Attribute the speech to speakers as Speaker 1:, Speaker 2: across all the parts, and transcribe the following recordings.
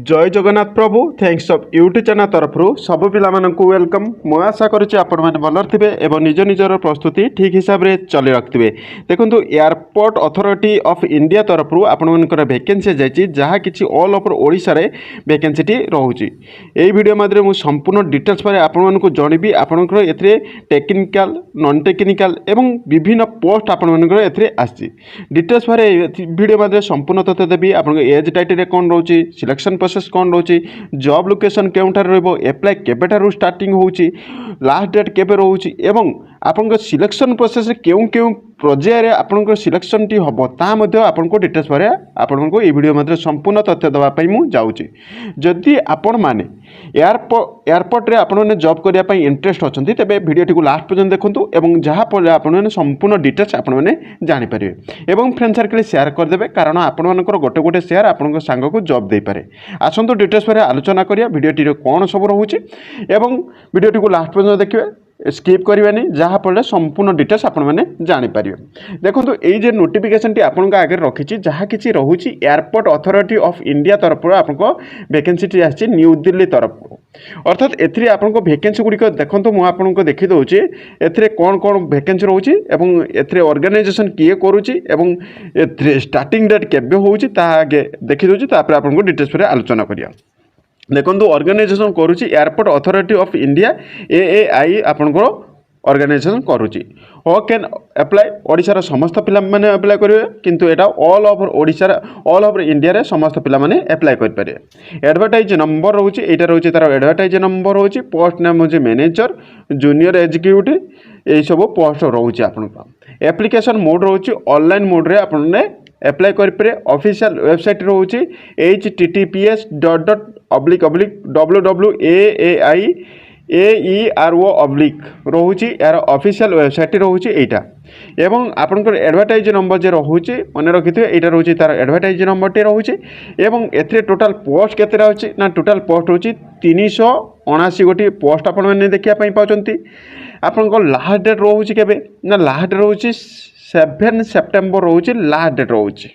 Speaker 1: जय जगन्नाथ प्रभु thanks of YouTube channel तरफ सब पिला वेलकम। मु आशा करुच्ची आपण मैंने भल थे और निज निजर प्रस्तुति ठीक हिसाब से चली रखिए। देखो एयरपोर्ट अथॉरिटी ऑफ इंडिया तरफ आपर वैकेंसी जाइए जहाँ कि ऑल ओवर ओडिशा रे वैकेंसी रोचे। यही वीडियो माध्यम मुझे संपूर्ण डिटेल्स पर आपको जनइबी आपंकर ए टेक्निकल नॉन टेक्निकल एवं विभिन्न पोस्ट आपंकर आसी डिटेल्स पर वीडियो माध्यम संपूर्ण तथ्य देवी। आप एज टाइटल कौन रोचे, सिलेक्शन प्रोसेस कौन रोचे, जॉब लोकेशन केउठार रहबो, एप्लाई केबेठारु स्टार्टिंग होउची, लास्ट डेट केबे रोउची एवं आपन सिलेक्शन प्रोसेस केउ केउ पर्यायर आपन सिलेक्शन टी हम ताकि आपको डिटेल्स पर आपको ये वीडियो मध्य संपूर्ण तथ्य देवाई मुझे जाऊँगी। जदि आपण मैंने एयरपोर्ट रे आपने जॉब करने इंटरेस्ट अच्छा तेज वीडियो को लास्ट पर्यटन देखूँ और जहाँफल आपने संपूर्ण डिटेल्स आपने जानीपर और फ्रेंड सर्कल शेयर करदे कारण आपर गोटे गोटे शेयर आपन सांग को जॉब दे पारे। आसतु डिटेल्स पर आलोचना करिया वीडियो कौन सब रोचे और वीडियो को लास्ट पर्यटन देखिए, स्किप करवानी जहाँफल संपूर्ण डिटेल्स आपने जानीपर। देखो ये नोटिफिकेशन टी आपन आगे रखी जहाँ कि रोचे एयरपोर्ट अथॉरिटी ऑफ इंडिया तरफ आपको वैकेंसी आसी न्यू दिल्ली तरफ अर्थात एथि आपको वैकेंसी गुड़िक देखो मुझे देखी दूसरी ए कौन कौन वैकेंसी रोचे और ऑर्गेनाइजेशन किए करुच्ची स्टार्टिंग डेट केबे होउची आगे देखी दूसरी आपको डिटेल्स पर आलोचना करिया। देखो ऑर्गेनाइजेशन करुच्ची airport authority of India AAI आपंकर ऑर्गेनाइजेशन करुच्ची। हो कैन अप्लाई ओडिशार समस्त पिला माने अप्लाई करेंगे किंतु एटा ऑल ओवर ओडिशार ऑल ओवर इंडिया रे समस्त पिला माने अप्लाई कर पारे। एडवर्टाइज नंबर रोचे एटा रोचे तार एडवर्टाइज नंबर रोचे, पोस्ट नाम होचे मैनेजर, जूनियर एग्जीक्यूटिव यही सब पोस्ट रोचे। आपन एप्लिकेशन मोड रोचे ऑनलाइन मोड रे आपने अप्लाई करें। ऑफिशियल वेबसाइट रोचे https://www.aai रोचे यार ऑफिशियल वेबसाइट रोचे एटा एवं आपनकर एडवर्टाइज नंबर जे रोचे मन रखिथे एटा रोचे तार एडवर्टाइज नंबर टे रोचे एवं एथरे टोटल पोस्ट केते रोचे ना टोटल पोस्ट रोचे 379 गोटी पोस्ट आपन माने देखिया पई पाउचंती। आपनकर लास्ट डेट रोचे केबे ना लास्ट रोचे 7 सेप्टेम्बर रोचे लास्ट डेट रोचे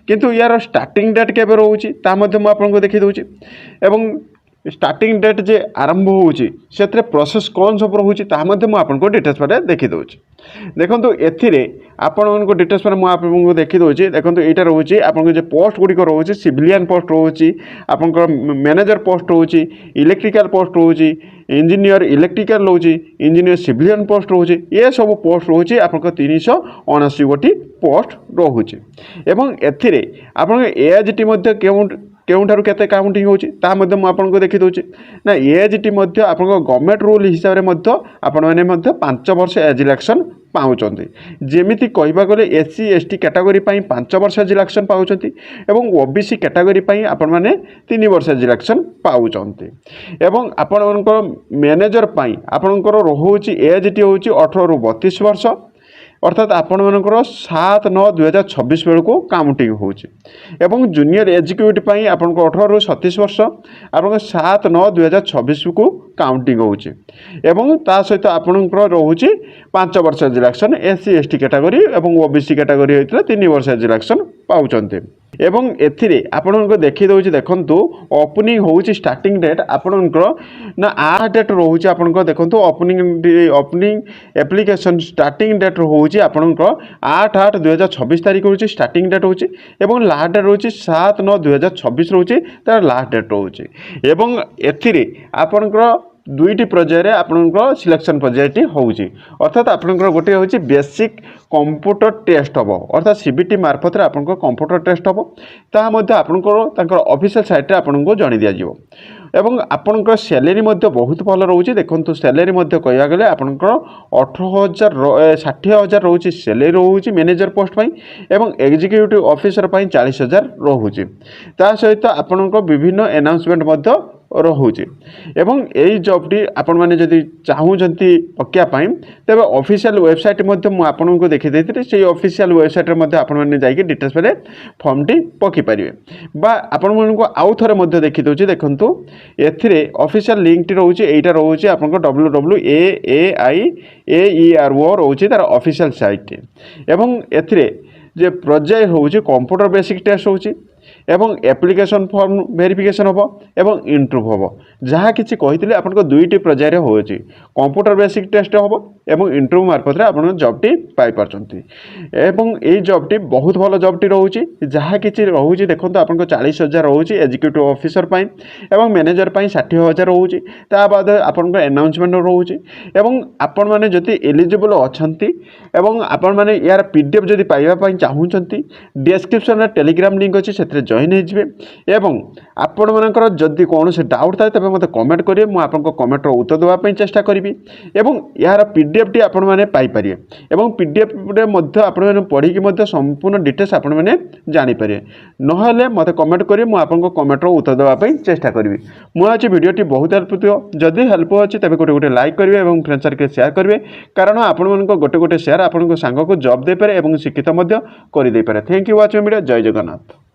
Speaker 1: किंतु यार स्टार्टिंग डेट केबे रोचे ता मध्ये मु आपनको देखि दोची एवं स्टार्टिंग डेट जे आरंभ होउची सेत्रे प्रोसेस कौन सब रोचे ता मध्ये मु आपनको डिटेल्स पर देखि दोची। देखो एथिरे आपनको डिटेल्स पर मुझे आपको देखी दूसरी। देखो यहाँ रोचे आपको जो पोस्ट गुड़िक रोचे सिविलियन पोस्ट रोचे, आपंकर मैनेजर पोस्ट रोचे, इलेक्ट्रिकल पोस्ट रोचे, इंजीनियर इलेक्ट्रिकल रोचे, इंजीनियर सिविलियन पोस्ट रोचे, ये सब पोस्ट रोचे आपको 379 गोटी पोस्ट रोचे। एवं एथिरे आपन एज टी केउठारु केते काउंटिंग होची ता मध्ये मु आपनको देखि दोची ना एज टी मध्ये आपनको गवर्नमेंट रूल हिसाब रे मध्ये आपण माने मध्ये 5 वर्ष एज इलेक्शन पाउचंती। जेमिति कहबा गले SC ST कैटेगरी पई 5 वर्ष एज इलेक्शन पाउचंती एवं OBC कैटेगरी पई आपण माने 3 वर्ष एज इलेक्शन पाउचंती। एवं आपनकर मैनेजर पई आपनकर रोहुची एज टी होची 18 रु 32 वर्ष अर्थात आपण मानकर 7/9/2026 बेल को काउंटिंग होची एवं जूनियर एग्जीक्यूटिव पई आपनको 18 रु 37 वर्ष आपनको 7/9/2026 को काउंटिंग होची एवं ता सहित आपनकर रोहुची 5 वर्ष इलेक्शन SC ST कैटेगरी एवं OBC कैटेगरी होइतला 3 वर्ष इलेक्शन पाउचंते। एवं एथिरे आपनको देखि दोची देखंतु ओपनिंग होची स्टार्टिंग डेट आपनकर ना 8 डेट रोहुची आपनको देखंतु ओपनिंग एप्लीकेशन स्टार्टिंग डेट रोहुची आपनकर 8/8/2026 तारिख रोची स्टार्टिंग डेट होची एवं लास्ट डेट रोची 7/9/2026 रोची तार लास्ट डेट रोची एवं एथिरे आपनकर दुईटी पर्यायर आपनकर सिलेक्शन पर्यायटी होउची अर्थात आपनकर गोटे होची बेसिक कंप्यूटर टेस्ट हम अर्थात CBT मार्फत आपनकर कंप्यूटर टेस्ट हम ता मध्ये आपनकर तांकर ऑफिशियल साइट रे आपनको जणी दिया जिवो एवं आपनकर सैलरी मध्ये बहुत भल रोचे। देखो सैलरी मध्ये कहया गले आपनकर 18,000 60,000 रोचे सैलरी रोचे मैनेजर पोस्ट पई एवं एग्जीक्यूटिव ऑफिसर पई 40,000 रोचे ता सहित आपनकर विभिन्न अनाउंसमेंट मध्ये रोचे एवं यही जॉबटी आपण माने जदि चाहूचंती पक्या पाई तेबे ऑफिशियल वेबसाइट मध्ये मु आपनको देखि देथिले से ऑफिशियल वेबसाइट रे मध्ये आपण माने जाई के डिटेल्स परे फॉर्म टी पकी परिवे बा आपण मानको आउ थरे मध्ये देखि दोची। देखंतु एथिरे ऑफिशियल लिंक टी रोचे एटा रोचे आपनको www.aai.aero रोचे तार ऑफिशियल साइट एवं एथिरे जे प्रोजेक्ट होची कंप्यूटर बेसिक टेस्ट होची এবং ଆପ୍ଲିକେସନ୍ ଫର୍ମ ଭେରିଫିକେସନ୍ ହେବ ଏବଂ ଇଣ୍ଟରଭ୍ୟୁ ହେବ। ଯାହା କିଛି କହିଥିଲି ଆପଣଙ୍କ ଦୁଇଟି ପର୍ଯ୍ୟାୟରେ ହେଉଛି, କମ୍ପ୍ୟୁଟର ବେସିକ୍ ଟେଷ୍ଟ ହେବ ଏବଂ ଇଣ୍ଟରଭ୍ୟୁ ମାର୍ଫତରେ ଆପଣ ଜବ୍ଟି ପାଇପାରୁଛନ୍ତି। ଏବଂ ଏଇ ଜବ୍ଟି ବହୁତ ଭଲ ଜବ୍ଟି ରହୁଛି। ଯାହା କିଛି ରହୁଛି ଦେଖନ୍ତୁ, ଆପଣଙ୍କ 40,000 ରହୁଛି ଏକ୍ଜିକ୍ୟୁଟିଭ୍ ଅଫିସର ପାଇଁ ଏବଂ ମ୍ୟାନେଜର ପାଇଁ 60,000 ରହୁଛି। ତା ବାଦ ଆପଣଙ୍କ ଆନାଉନ୍ସମେଣ୍ଟ ରହୁଛି। ଏବଂ ଆପଣମାନେ ଯଦି ଏଲିଜିବଲ୍ ଅଛନ୍ତି ଏବଂ ଆପଣମାନେ ୟାର PDF ଯଦି ପାଇବା ପାଇଁ ଚାହୁଁଛନ୍ତି, ଡେସ୍କ୍ରିପ୍ସନରେ ଟେଲିଗ୍ରାମ ଲିଙ୍କ୍ ଅଛି, ସେଥିରେ ଜଏନ୍ ହେଇଯିବେ। ଏବଂ ଆପଣମାନଙ୍କର ଯଦି କୌଣସି ଡାଉଟ୍ ଥାଏ ତେବେ ମୋତେ କମେଣ୍ଟ କରିବେ, ମୁଁ ଆପଣଙ୍କ କମେଣ୍ଟର ଉତ୍ତର ଦେବା ପାଇଁ ଚେଷ୍ଟା କରିବି। ଏବଂ ଏହାର PDFଟି ଆପଣମାନେ ପାଇପାରିବେ ଏବଂ PDFରେ ମଧ୍ୟ ଆପଣମାନେ ପଢ଼ିକି ମଧ୍ୟ ସମ୍ପୂର୍ଣ୍ଣ ଡିଟେଲ୍ସ ଆପଣମାନେ ଜାଣିପାରିବେ। ନହେଲେ ମୋତେ କମେଣ୍ଟ କରିବେ, ମୁଁ ଆପଣଙ୍କ କମେଣ୍ଟର ଉତ୍ତର ଦେବା ପାଇଁ ଚେଷ୍ଟା କରିବି। ମୁଁ ଆଜି ଭିଡ଼ିଓଟି ବହୁତ ହେଲ୍ପ ଥିବ, ଯଦି ହେଲ୍ପ ଅଛି ତେବେ ଗୋଟେ ଲାଇକ୍ କରିବେ ଏବଂ ଫ୍ରେଣ୍ଡ ସର୍କଲ୍ ସେୟାର କରିବେ, କାରଣ ଆପଣମାନଙ୍କ ଗୋଟେ ସେୟାର ଆପଣଙ୍କ ସାଙ୍ଗକୁ ଜବ୍ ଦେଇପାରେ ଏବଂ ଶିକ୍ଷିତ ମଧ୍ୟ କରିଦେଇପାରେ। Thank you watching video. ଜୟ ଜଗନ୍ନାଥ।